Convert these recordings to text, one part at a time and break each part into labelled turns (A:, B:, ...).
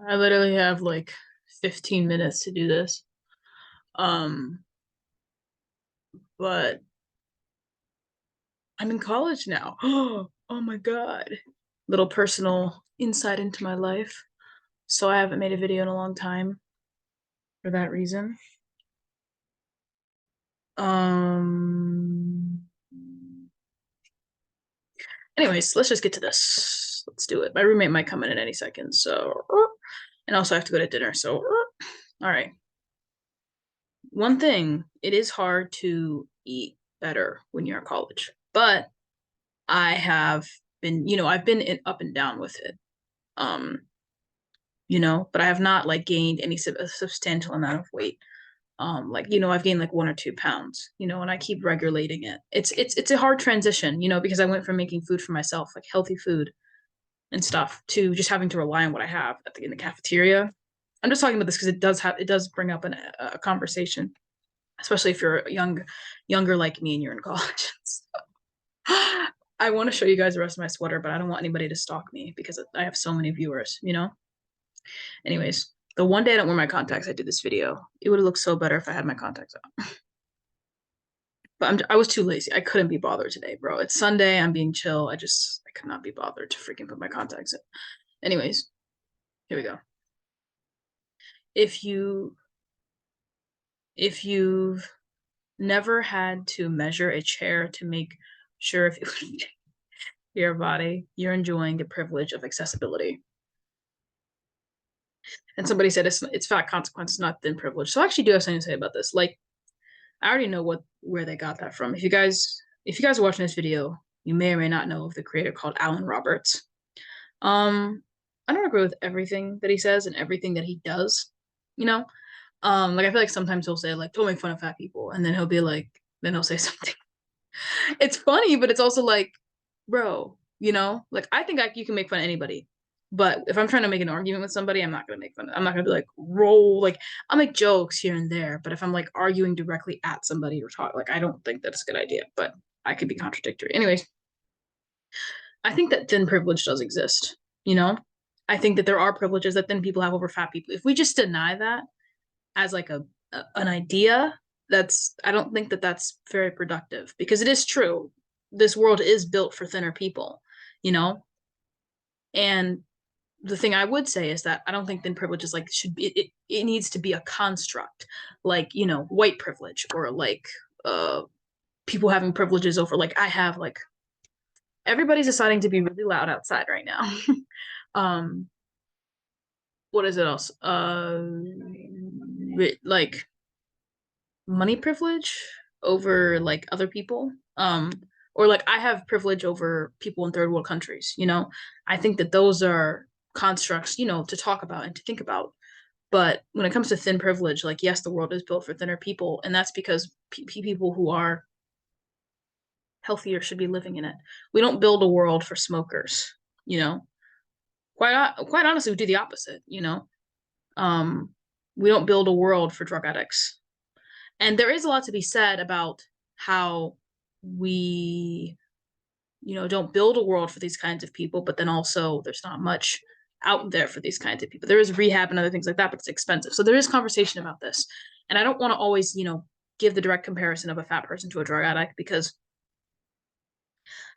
A: I literally have like 15 minutes to do this. Um, but I'm in college now. Oh my God. Little personal insight into my life. So I haven't made a video in a long time for that reason. Um, Anyways, let's just get to this. Let's do it. My roommate might come in at any second, so and also I have to go to dinner, so all right. One thing, it is hard to eat better when you're in college, but I have been, I've been up and down with it. Um, but I have not like gained any a substantial amount of weight. Like, I've gained like 1 or 2 pounds, and I keep regulating it. It's a hard transition, because I went from making food for myself, like healthy food and stuff, to just having to rely on what I have in the cafeteria. I'm just talking about this because it does bring up a conversation, especially if you're younger like me and you're in college. I want to show you guys the rest of my sweater, but I don't want anybody to stalk me because I have so many viewers. Anyways, the one day I don't wear my contacts, I did this video. It would have looked so better if I had my contacts on. But I was too lazy. I couldn't be bothered today, bro. It's Sunday. I'm being chill. I could not be bothered to freaking put my contacts in. Anyways, here we go. If you if you've never had to measure a chair to make sure if it your body, you're enjoying the privilege of accessibility. And somebody said it's fat consequence, not thin privilege. So I actually do have something to say about this. Like, I already know where they got that from. If you guys are watching this video, you may or may not know of the creator called Alan Roberts. Um, I don't agree with everything that he says and everything that he does. You know, like I feel like sometimes he'll say like, "Don't make fun of fat people," and then then he'll say something. It's funny, but it's also like, bro, like I think you can make fun of anybody. But if I'm trying to make an argument with somebody, I'm not gonna make fun. I'm not gonna be like roll like I'll make jokes here and there. But if I'm like arguing directly at somebody or talk, like I don't think that's a good idea. But I could be contradictory. Anyways, I think that thin privilege does exist. You know, I think that there are privileges that thin people have over fat people. If we just deny that as like an idea, I don't think that that's very productive because it is true. This world is built for thinner people, you know? And the thing I would say is that I don't think thin privilege is like should be it needs to be a construct, like, white privilege or like people having privileges over like I have like everybody's deciding to be really loud outside right now. um what is it else? Like money privilege over like other people. Or like I have privilege over people in third world countries. I think that those are constructs, to talk about and to think about. But when it comes to thin privilege, like yes, the world is built for thinner people, and that's because people who are healthier should be living in it. We don't build a world for smokers, you know. Quite honestly, we do the opposite. Um, we don't build a world for drug addicts. And there is a lot to be said about how we, don't build a world for these kinds of people, but then also there's not much out there for these kinds of people. There is rehab and other things like that, but it's expensive. So there is conversation about this. And I don't want to always, give the direct comparison of a fat person to a drug addict because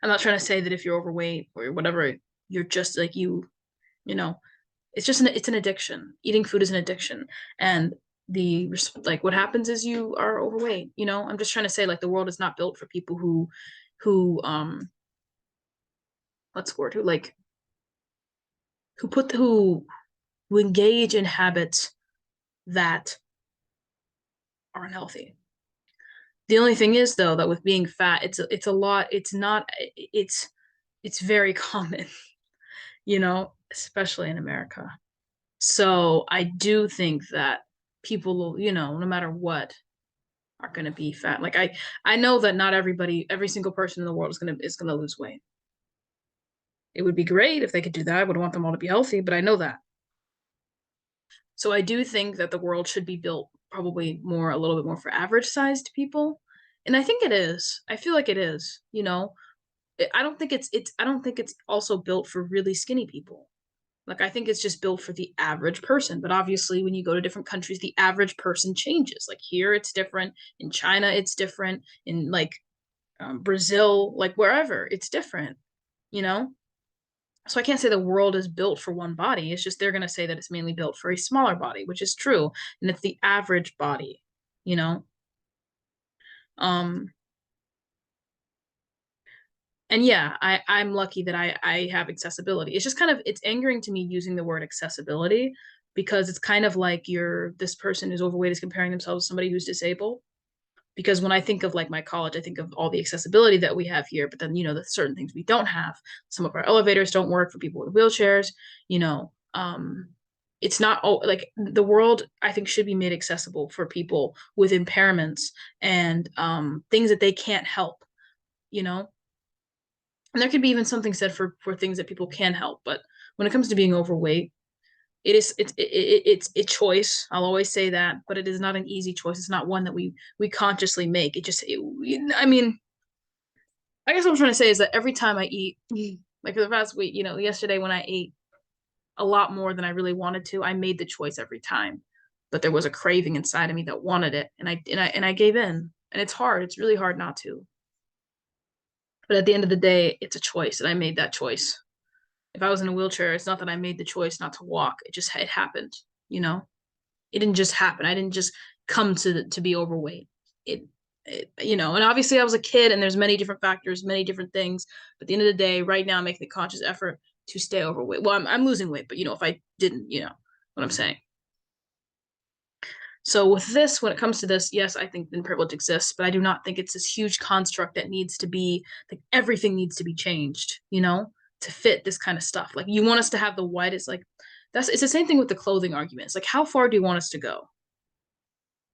A: I'm not trying to say that if you're overweight or whatever, you're just like you know, it's an addiction. Eating food is an addiction. And like what happens is you are overweight. I'm just trying to say like the world is not built for people who what's the word, who like who put who engage in habits that are unhealthy. The only thing is though that with being fat, it's a lot, it's not it's very common, especially in America. So I do think that people, no matter what, are going to be fat. Like I know that not every single person in the world is gonna lose weight. It would be great if they could do that. I would want them all to be healthy, but I know that. So I do think that the world should be built probably a little bit more for average sized people. And I think it is. I feel like it is. I don't think it's also built for really skinny people. Like, I think it's just built for the average person. But obviously, when you go to different countries, the average person changes. Like, here it's different. In China, it's different. In like Brazil, like wherever, it's different, you know? So I can't say the world is built for one body. It's just they're going to say that it's mainly built for a smaller body, which is true. And it's the average body, you know? Um, and yeah, I'm lucky that I have accessibility. It's just kind of it's angering to me using the word accessibility because it's kind of like you're this person who's overweight is comparing themselves to somebody who's disabled. Because when I think of like my college, I think of all the accessibility that we have here, but then the certain things we don't have. Some of our elevators don't work for people with wheelchairs, you know. It's not like the world I think should be made accessible for people with impairments and things that they can't help, you know. And there could be even something said for things that people can help, but when it comes to being overweight, it's a choice. I'll always say that, but it is not an easy choice. It's not one that we consciously make. I mean, I guess what I'm trying to say is that every time I eat, like for the past week, yesterday when I ate a lot more than I really wanted to, I made the choice every time. But there was a craving inside of me that wanted it, and I gave in. And it's hard. It's really hard not to. But at the end of the day, it's a choice, and I made that choice. If I was in a wheelchair, it's not that I made the choice not to walk. It happened, you know? It didn't just happen. I didn't just come to be overweight. And obviously I was a kid and there's many different factors, many different things. But at the end of the day, right now I'm making the conscious effort to stay overweight. Well, I'm losing weight, but if I didn't, you know what I'm saying. So with this, when it comes to this, yes, I think thin privilege exists, but I do not think it's this huge construct that needs to be like everything needs to be changed, to fit this kind of stuff. Like you want us to have the widest, like it's the same thing with the clothing arguments. Like how far do you want us to go?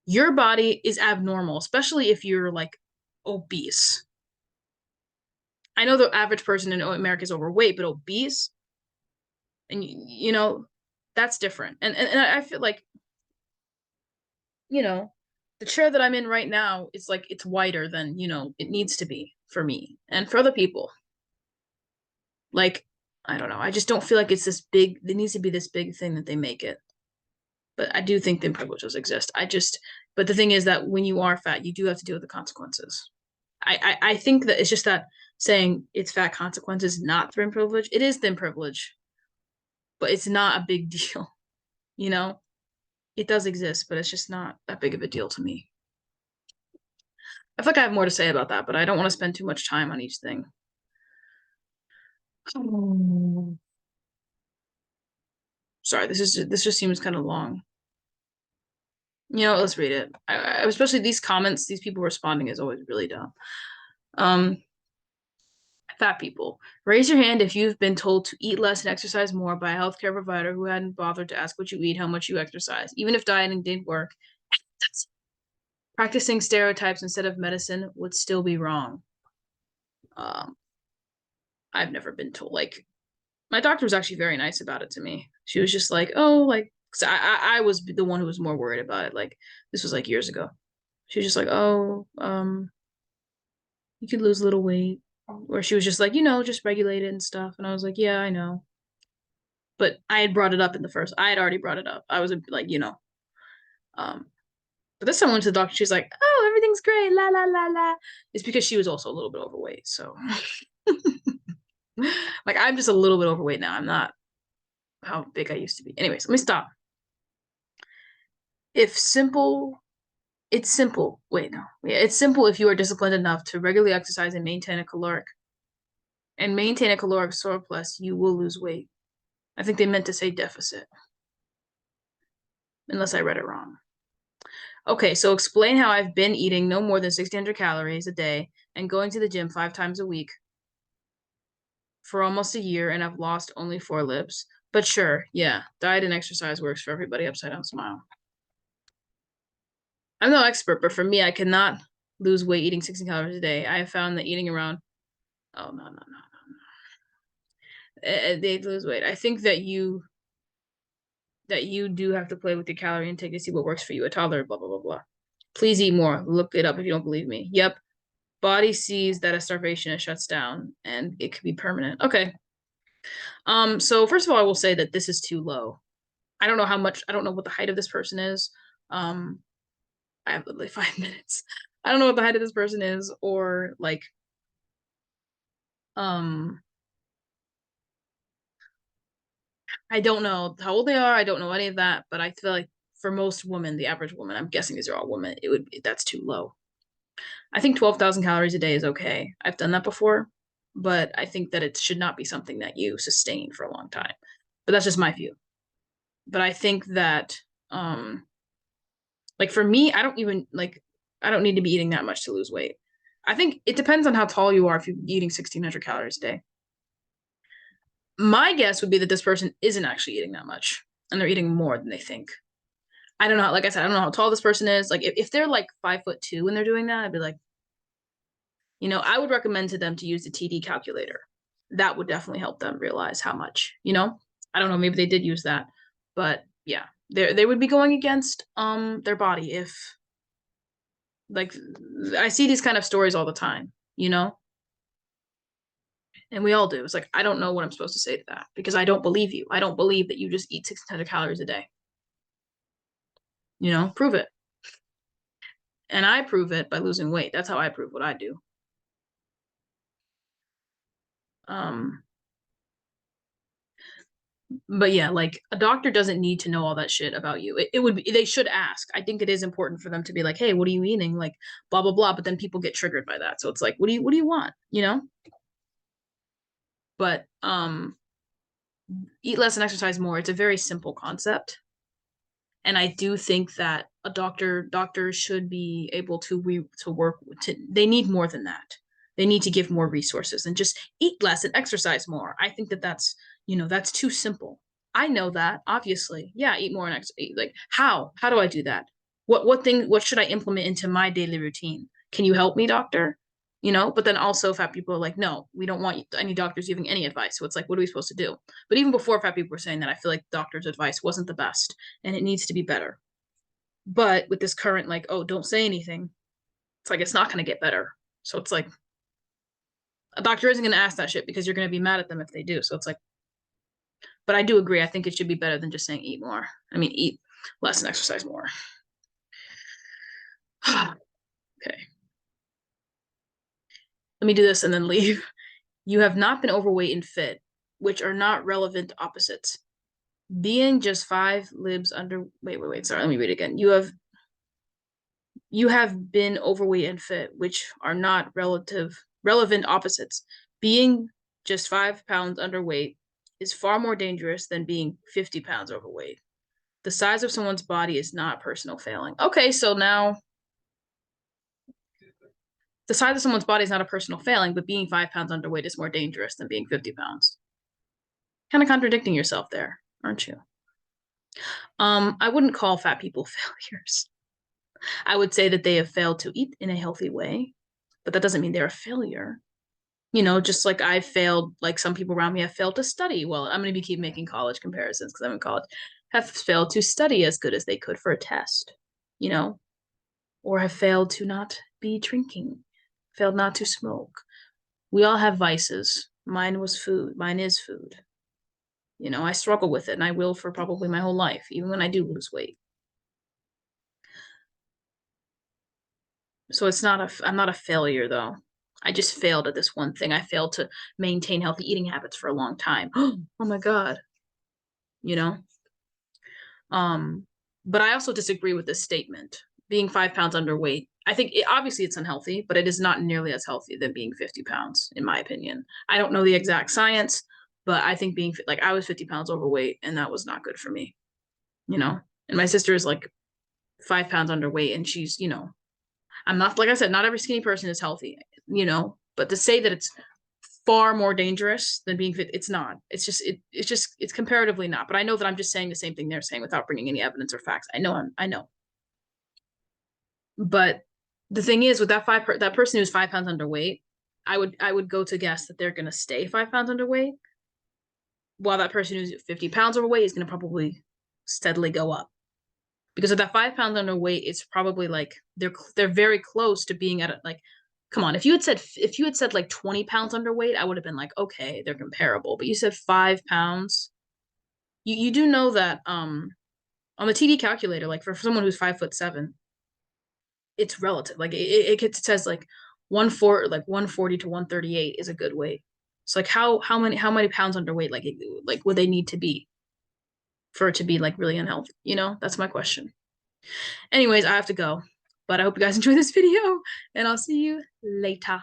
A: Your body is abnormal, especially if you're like obese. I know the average person in America is overweight, but obese, and that's different. And I feel like you know, the chair that I'm in right now is like it's wider than, it needs to be for me and for other people. Like, I don't know. I just don't feel like it's this big, there needs to be this big thing that they make it. But I do think thin privileges exist. But the thing is that when you are fat, you do have to deal with the consequences. I think that it's just that saying it's fat consequences, not thin privilege. It is thin privilege, but it's not a big deal, you know? It does exist, but it's just not that big of a deal to me. I feel like I have more to say about that, but I don't want to spend too much time on each thing. Sorry, this just seems kind of long. Let's read it. Especially these comments, these people responding is always really dumb. Um, Fat people, raise your hand if you've been told to eat less and exercise more by a healthcare provider who hadn't bothered to ask what you eat, how much you exercise, even if dieting didn't work. Practicing stereotypes instead of medicine would still be wrong. Um, I've never been told. Like, my doctor was actually very nice about it to me. She was just like, "Oh, like," because I was the one who was more worried about it. Like, this was like years ago. She was just like, "Oh, you could lose a little weight," or she was just like, just regulate it and stuff. And I was like, "Yeah, I know." But I had brought it up in the first. I had already brought it up. I was like, um. But this time I went to the doctor. She's like, "Oh, everything's great, la la la la." It's because she was also a little bit overweight. So, like, I'm just a little bit overweight now. I'm not how big I used to be. Anyways, let me stop. If simple, it's simple. Wait, no. Yeah, it's simple if you are disciplined enough to regularly exercise and maintain a caloric surplus, you will lose weight. I think they meant to say deficit, unless I read it wrong. Okay, so explain how I've been eating no more than 1,600 calories a day and going to the gym 5 times a week for almost a year, and I've lost only 4 libs. But sure, yeah, diet and exercise works for everybody. Upside down smile. I'm no expert, but for me, I cannot lose weight eating 16 calories a day. I have found that eating around, oh, no, no, no, no. They lose weight. I think that you do have to play with your calorie intake to see what works for you. A toddler, blah, blah, blah, blah. Please eat more. Look it up if you don't believe me. Yep. Body sees that a starvation, it shuts down and it could be permanent. Okay. So first of all, I will say that this is too low. I don't know how much, I don't know what the height of this person is. Um, I have literally 5 minutes. I don't know what the height of this person is, or like, um, I don't know how old they are. I don't know any of that, but I feel like for most women, the average woman, I'm guessing these are all women, that's too low. I think 12,000 calories a day is okay. I've done that before, but I think that it should not be something that you sustain for a long time. But that's just my view. But I think that, um, like for me, I don't need to be eating that much to lose weight. I think it depends on how tall you are if you're eating 1,600 calories a day. My guess would be that this person isn't actually eating that much and they're eating more than they think. I don't know. Like I said, I don't know how tall this person is. Like if they're like 5'2" when they're doing that, I'd be like, I would recommend to them to use the TD calculator. That would definitely help them realize how much, I don't know, maybe they did use that. But yeah, they would be going against their body if like I see these kind of stories all the time, you know? And we all do. It's like I don't know what I'm supposed to say to that because I don't believe you. I don't believe that you just eat 600 calories a day. Prove it. And I prove it by losing weight. That's how I prove what I do. Um, but yeah, like a doctor doesn't need to know all that shit about you. It would be, they should ask. I think it is important for them to be like, hey, what are you eating? Like blah blah blah. But then people get triggered by that. So it's like, what do you want? But eat less and exercise more. It's a very simple concept. And I do think that doctors should be able to work to they need more than that. They need to give more resources and just eat less and exercise more. I think that that's too simple. I know that, obviously. Yeah, eat more and like how do I do that? What should I implement into my daily routine? Can you help me, doctor? But then also fat people are like, no, we don't want any doctors giving any advice. So it's like, what are we supposed to do? But even before fat people were saying that, I feel like doctors' advice wasn't the best and it needs to be better. But with this current, like, oh, don't say anything, it's like it's not going to get better. So it's like a doctor isn't going to ask that shit because you're going to be mad at them if they do. So it's like, but I do agree. I think it should be better than just saying eat more. I mean, eat less and exercise more. Okay. Let me do this and then leave. You have not been overweight and fit, which are not relevant opposites. Being just 5 libs under wait, sorry, let me read it again. You have been overweight and fit, which are not relevant opposites. Being just 5 pounds underweight is far more dangerous than being 50 pounds overweight. The size of someone's body is not personal failing. Okay, so now the size of someone's body is not a personal failing, but being 5 pounds underweight is more dangerous than being 50 pounds. Kind of contradicting yourself there, aren't you? I wouldn't call fat people failures. I would say that they have failed to eat in a healthy way, but that doesn't mean they're a failure. Just like I failed, like some people around me have failed to study. Well, I'm going to keep making college comparisons because I'm in college, have failed to study as good as they could for a test, you know, or have failed to not be drinking, failed not to smoke. We all have vices. Mine was food. Mine is food. I struggle with it and I will for probably my whole life, even when I do lose weight. So I'm not a failure though. I just failed at this one thing. I failed to maintain healthy eating habits for a long time. Oh my God. You know? Um, but I also disagree with this statement. Being 5 pounds underweight, I think obviously it's unhealthy, but it is not nearly as healthy than being 50 pounds, in my opinion. I don't know the exact science, but I think being like I was 50 pounds overweight and that was not good for me, you know? And my sister is like 5 pounds underweight and she's, I'm not, like I said, not every skinny person is healthy, but to say that it's far more dangerous than being fit, it's not. It's comparatively not. But I know that I'm just saying the same thing they're saying without bringing any evidence or facts. I know. But the thing is, with that person who's 5 pounds underweight, I would go to guess that they're gonna stay 5 pounds underweight, while that person who's 50 pounds overweight is gonna probably steadily go up. Because of that 5 pounds underweight, it's probably like they're very close to being at like Come on, if you had said like 20 pounds underweight, I would have been like, okay, they're comparable. But you said 5 pounds. You do know that on the TD calculator, like for someone who's 5'7", it's relative. Like it says like 140 to 138 is a good weight. So like how many pounds underweight like would they need to be for it to be like really unhealthy? You know, that's my question. Anyways, I have to go. But I hope you guys enjoy this video and I'll see you later.